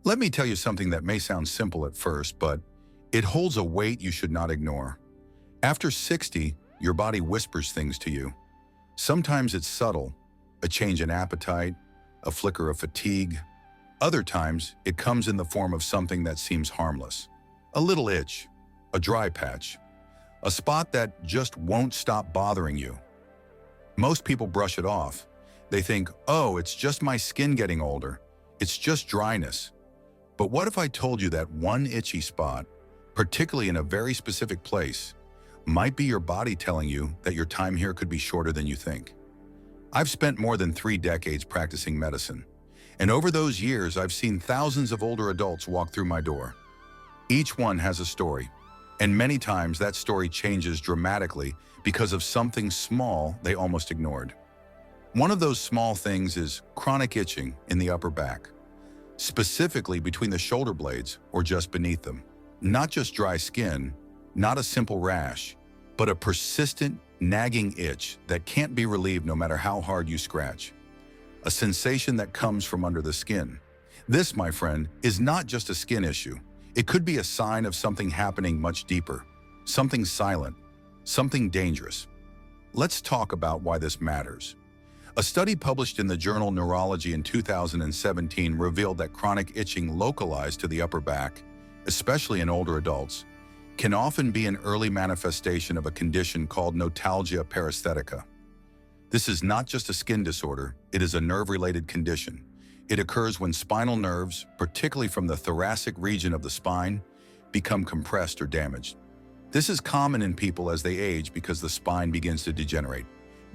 Let me tell you something that may sound simple at first, but it holds a weight you should not ignore. After 60, your body whispers things to you. Sometimes it's subtle, a change in appetite, a flicker of fatigue. Other times, it comes in the form of something that seems harmless. A little itch, a dry patch, a spot that just won't stop bothering you. Most people brush it off. They think, oh, it's just my skin getting older. It's just dryness. But what if I told you that one itchy spot, particularly in a very specific place, might be your body telling you that your time here could be shorter than you think? I've spent more than 3 decades practicing medicine, and over those years I've seen thousands of older adults walk through my door. Each one has a story, and many times that story changes dramatically because of something small they almost ignored. One of those small things is chronic itching in the upper back, specifically between the shoulder blades or just beneath them. Not just dry skin, not a simple rash, but a persistent, nagging itch that can't be relieved no matter how hard you scratch. A sensation that comes from under the skin. This, my friend, is not just a skin issue. It could be a sign of something happening much deeper, something silent, something dangerous. Let's talk about why this matters. A study published in the journal Neurology in 2017 revealed that chronic itching localized to the upper back, especially in older adults, can often be an early manifestation of a condition called notalgia paresthetica. This is not just a skin disorder, it is a nerve-related condition. It occurs when spinal nerves, particularly from the thoracic region of the spine, become compressed or damaged. This is common in people as they age because the spine begins to degenerate.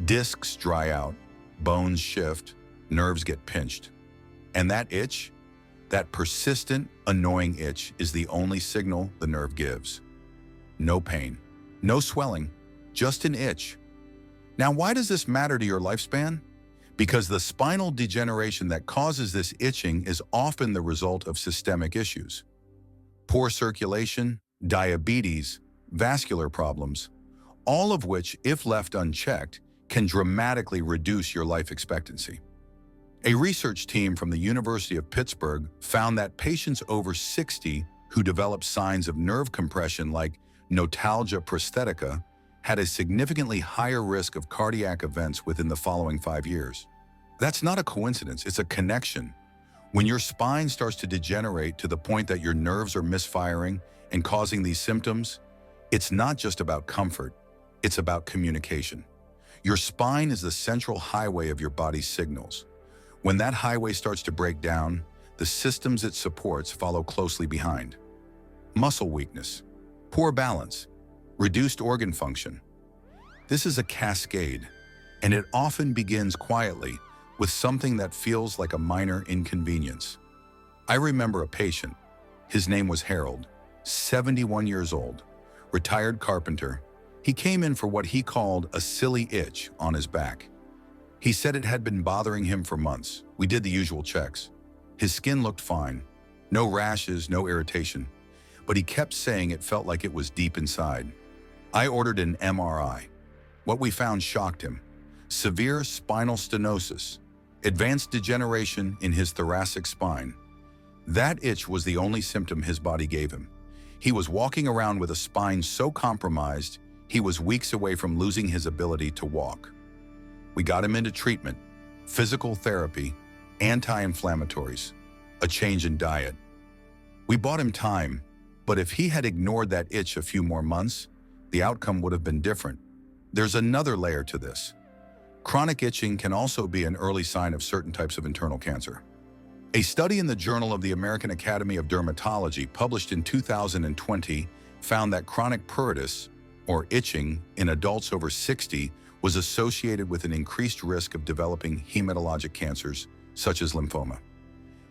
Discs dry out, bones shift, nerves get pinched. And that itch, that persistent, annoying itch, is the only signal the nerve gives. No pain, no swelling, just an itch. Now, why does this matter to your lifespan? Because the spinal degeneration that causes this itching is often the result of systemic issues. Poor circulation, diabetes, vascular problems, all of which, if left unchecked, can dramatically reduce your life expectancy. A research team from the University of Pittsburgh found that patients over 60 who developed signs of nerve compression like notalgia paresthetica had a significantly higher risk of cardiac events within the following 5 years. That's not a coincidence, it's a connection. When your spine starts to degenerate to the point that your nerves are misfiring and causing these symptoms, it's not just about comfort, it's about communication. Your spine is the central highway of your body's signals. When that highway starts to break down, the systems it supports follow closely behind. Muscle weakness, poor balance, reduced organ function. This is a cascade, and it often begins quietly with something that feels like a minor inconvenience. I remember a patient. His name was Harold, 71 years old, retired carpenter. He came in for what he called a silly itch on his back. He said it had been bothering him for months. We did the usual checks. His skin looked fine, no rashes, no irritation, but he kept saying it felt like it was deep inside. I ordered an MRI. What we found shocked him. Severe spinal stenosis, advanced degeneration in his thoracic spine. That itch was the only symptom his body gave him. He was walking around with a spine so compromised, he was weeks away from losing his ability to walk. We got him into treatment, physical therapy, anti-inflammatories, a change in diet. We bought him time, but if he had ignored that itch a few more months, the outcome would have been different. There's another layer to this. Chronic itching can also be an early sign of certain types of internal cancer. A study in the Journal of the American Academy of Dermatology published in 2020 found that chronic pruritus, or itching, in adults over 60 was associated with an increased risk of developing hematologic cancers, such as lymphoma.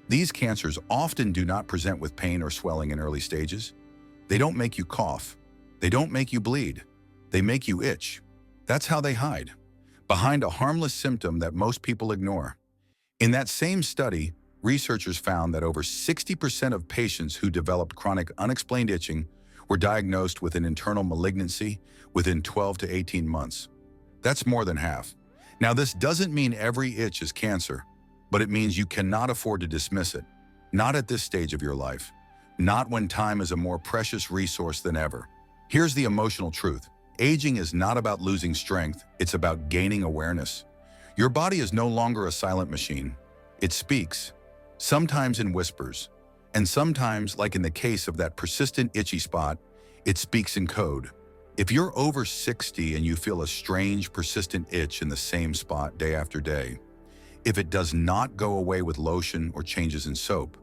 These cancers often do not present with pain or swelling in early stages. They don't make you cough. They don't make you bleed. They make you itch. That's how they hide, behind a harmless symptom that most people ignore. In that same study, researchers found that over 60% of patients who developed chronic unexplained itching were diagnosed with an internal malignancy within 12 to 18 months. That's more than half. Now, this doesn't mean every itch is cancer, but it means you cannot afford to dismiss it. Not at this stage of your life. Not when time is a more precious resource than ever. Here's the emotional truth. Aging is not about losing strength, it's about gaining awareness. Your body is no longer a silent machine. It speaks, sometimes in whispers, and sometimes, like in the case of that persistent itchy spot, it speaks in code. If you're over 60 and you feel a strange, persistent itch in the same spot day after day, if it does not go away with lotion or changes in soap,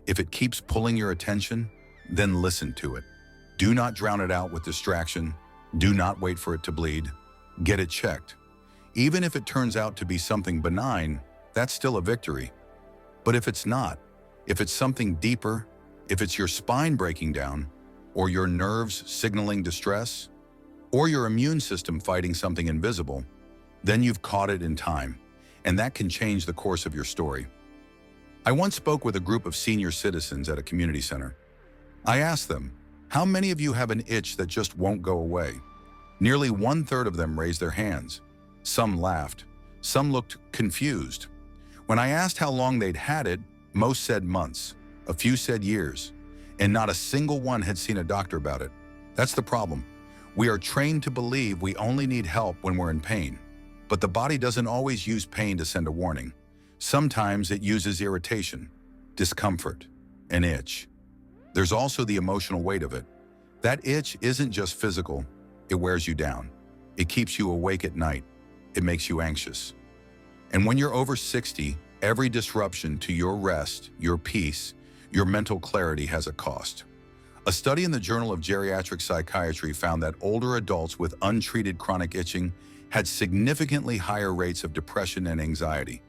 if it keeps pulling your attention, then listen to it. Do not drown it out with distraction. Do not wait for it to bleed. Get it checked. Even if it turns out to be something benign, that's still a victory. But if it's not, if it's something deeper, if it's your spine breaking down, or your nerves signaling distress, or your immune system fighting something invisible, then you've caught it in time, and that can change the course of your story. I once spoke with a group of senior citizens at a community center. I asked them, how many of you have an itch that just won't go away? Nearly 1/3 of them raised their hands. Some laughed. Some looked confused. When I asked how long they'd had it, most said months. A few said years. And not a single one had seen a doctor about it. That's the problem. We are trained to believe we only need help when we're in pain. But the body doesn't always use pain to send a warning. Sometimes it uses irritation, discomfort, an itch. There's also the emotional weight of it. That itch isn't just physical, it wears you down. It keeps you awake at night. It makes you anxious. And when you're over 60, every disruption to your rest, your peace, your mental clarity has a cost. A study in the Journal of Geriatric Psychiatry found that older adults with untreated chronic itching had significantly higher rates of depression and anxiety.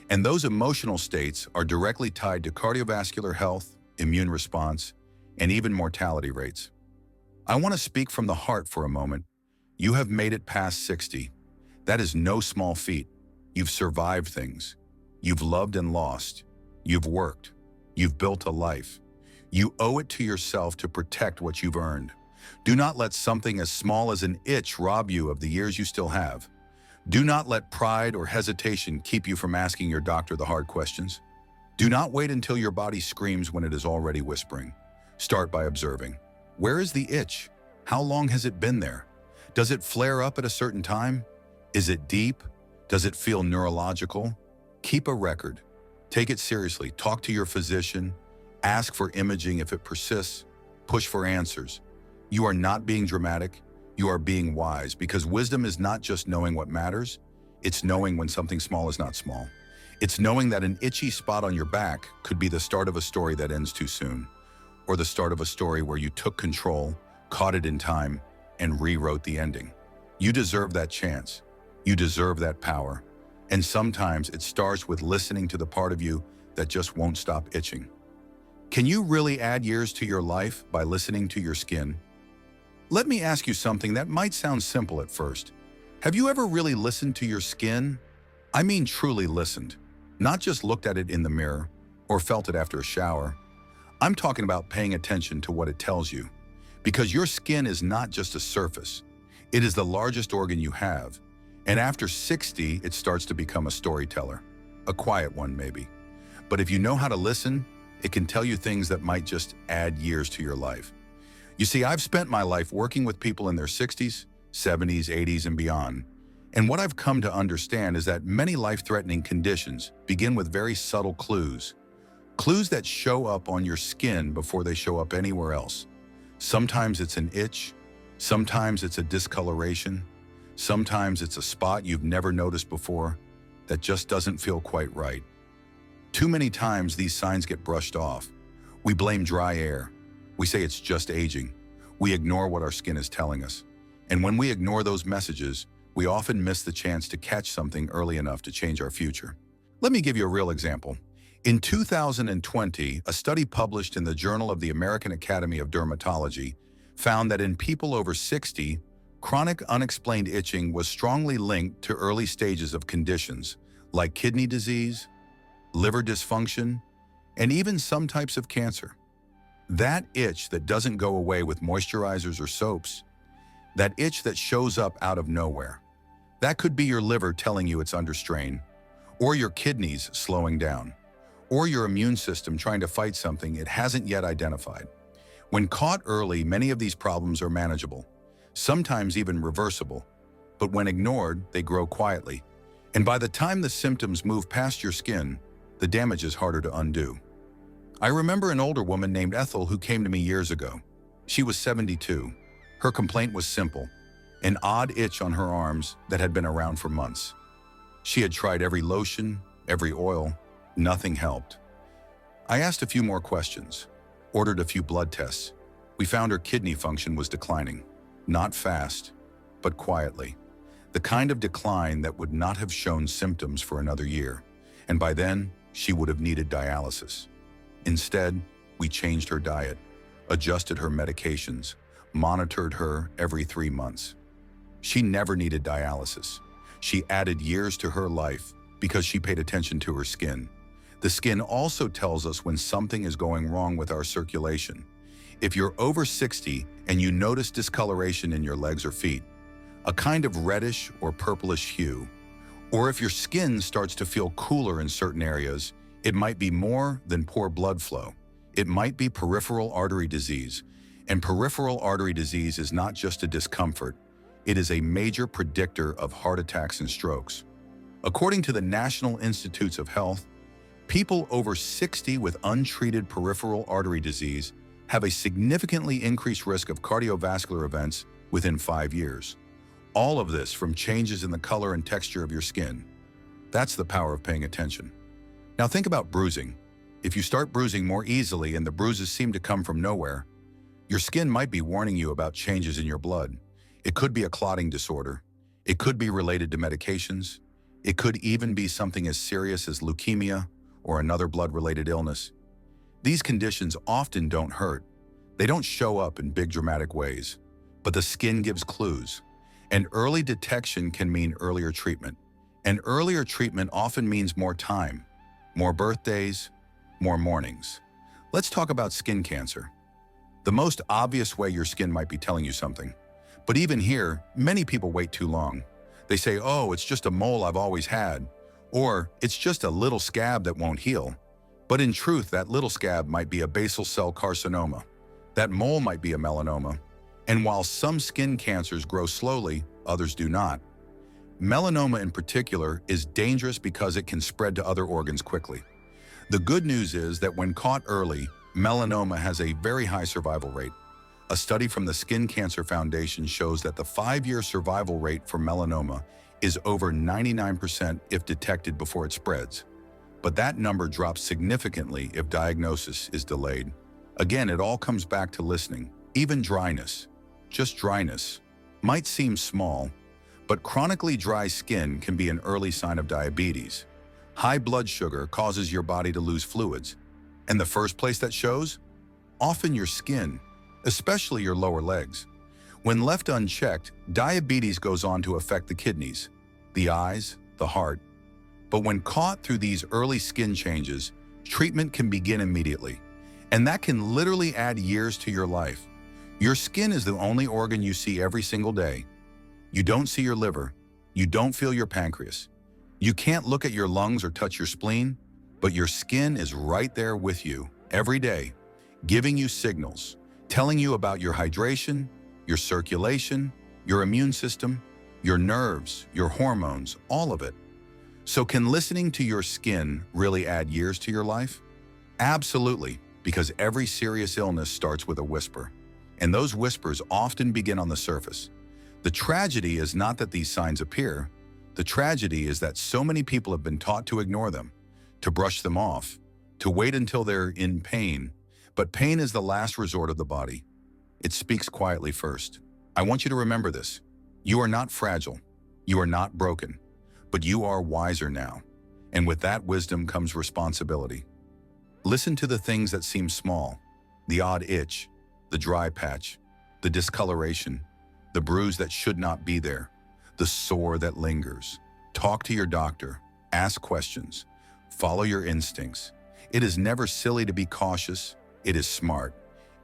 And those emotional states are directly tied to cardiovascular health, immune response, and even mortality rates. I want to speak from the heart for a moment. You have made it past 60. That is no small feat. You've survived things. You've loved and lost. You've worked. You've built a life. You owe it to yourself to protect what you've earned. Do not let something as small as an itch rob you of the years you still have. Do not let pride or hesitation keep you from asking your doctor the hard questions. Do not wait until your body screams when it is already whispering. Start by observing. Where is the itch? How long has it been there? Does it flare up at a certain time? Is it deep? Does it feel neurological? Keep a record. Take it seriously. Talk to your physician. Ask for imaging if it persists. Push for answers. You are not being dramatic. You are being wise, because wisdom is not just knowing what matters. It's knowing when something small is not small. It's knowing that an itchy spot on your back could be the start of a story that ends too soon, or the start of a story where you took control, caught it in time, and rewrote the ending. You deserve that chance. You deserve that power. And sometimes it starts with listening to the part of you that just won't stop itching. Can you really add years to your life by listening to your skin? Let me ask you something that might sound simple at first. Have you ever really listened to your skin? I mean truly listened, not just looked at it in the mirror or felt it after a shower. I'm talking about paying attention to what it tells you, because your skin is not just a surface. It is the largest organ you have. And after 60, it starts to become a storyteller, a quiet one maybe. But if you know how to listen, it can tell you things that might just add years to your life. You see, I've spent my life working with people in their 60s, 70s, 80s, and beyond. And what I've come to understand is that many life-threatening conditions begin with very subtle clues. Clues that show up on your skin before they show up anywhere else. Sometimes it's an itch, sometimes it's a discoloration, sometimes it's a spot you've never noticed before that just doesn't feel quite right. Too many times these signs get brushed off. We blame dry air. We say it's just aging. We ignore what our skin is telling us. And when we ignore those messages, we often miss the chance to catch something early enough to change our future. Let me give you a real example. In 2020, a study published in the Journal of the American Academy of Dermatology found that in people over 60, chronic unexplained itching was strongly linked to early stages of conditions like kidney disease, liver dysfunction, and even some types of cancer. That itch that doesn't go away with moisturizers or soaps, that itch that shows up out of nowhere, that could be your liver telling you it's under strain, or your kidneys slowing down, or your immune system trying to fight something it hasn't yet identified. When caught early, many of these problems are manageable, sometimes even reversible, but when ignored, they grow quietly. And by the time the symptoms move past your skin, the damage is harder to undo. I remember an older woman named Ethel who came to me years ago. She was 72. Her complaint was simple, an odd itch on her arms that had been around for months. She had tried every lotion, every oil, nothing helped. I asked a few more questions, ordered a few blood tests. We found her kidney function was declining, not fast, but quietly. The kind of decline that would not have shown symptoms for another year, and by then, she would have needed dialysis. Instead, we changed her diet, adjusted her medications, monitored her every 3 months. She never needed dialysis. She added years to her life because she paid attention to her skin. The skin also tells us when something is going wrong with our circulation. If you're over 60 and you notice discoloration in your legs or feet, a kind of reddish or purplish hue, or if your skin starts to feel cooler in certain areas, it might be more than poor blood flow. It might be peripheral artery disease. And peripheral artery disease is not just a discomfort, it is a major predictor of heart attacks and strokes. According to the National Institutes of Health, people over 60 with untreated peripheral artery disease have a significantly increased risk of cardiovascular events within 5 years. All of this from changes in the color and texture of your skin. That's the power of paying attention. Now think about bruising. If you start bruising more easily and the bruises seem to come from nowhere, your skin might be warning you about changes in your blood. It could be a clotting disorder. It could be related to medications. It could even be something as serious as leukemia or another blood-related illness. These conditions often don't hurt. They don't show up in big dramatic ways, but the skin gives clues. And early detection can mean earlier treatment. And earlier treatment often means more time, more birthdays, more mornings. Let's talk about skin cancer. The most obvious way your skin might be telling you something. But even here, many people wait too long. They say, oh, it's just a mole I've always had, or it's just a little scab that won't heal. But in truth, that little scab might be a basal cell carcinoma. That mole might be a melanoma. And while some skin cancers grow slowly, others do not. Melanoma in particular is dangerous because it can spread to other organs quickly. The good news is that when caught early, melanoma has a very high survival rate. A study from the Skin Cancer Foundation shows that the 5-year survival rate for melanoma is over 99% if detected before it spreads. But that number drops significantly if diagnosis is delayed. Again, it all comes back to listening. Even dryness, just dryness, might seem small, but chronically dry skin can be an early sign of diabetes. High blood sugar causes your body to lose fluids. And the first place that shows? Often your skin, especially your lower legs. When left unchecked, diabetes goes on to affect the kidneys, the eyes, the heart. But when caught through these early skin changes, treatment can begin immediately. And that can literally add years to your life. Your skin is the only organ you see every single day. You don't see your liver. You don't feel your pancreas. You can't look at your lungs or touch your spleen, but your skin is right there with you every day, giving you signals, telling you about your hydration, your circulation, your immune system, your nerves, your hormones, all of it. So can listening to your skin really add years to your life? Absolutely, because every serious illness starts with a whisper. And those whispers often begin on the surface. The tragedy is not that these signs appear. The tragedy is that so many people have been taught to ignore them, to brush them off, to wait until they're in pain. But pain is the last resort of the body. It speaks quietly first. I want you to remember this. You are not fragile. You are not broken. But you are wiser now. And with that wisdom comes responsibility. Listen to the things that seem small, the odd itch, the dry patch, the discoloration, the bruise that should not be there, the sore that lingers. Talk to your doctor, ask questions, follow your instincts. It is never silly to be cautious. It is smart.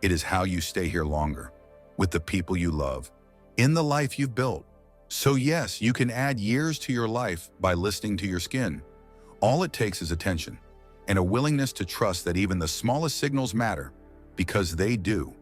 It is how you stay here longer, with the people you love, in the life you've built. So yes, you can add years to your life by listening to your skin. All it takes is attention. and a willingness to trust that even the smallest signals matter, because they do.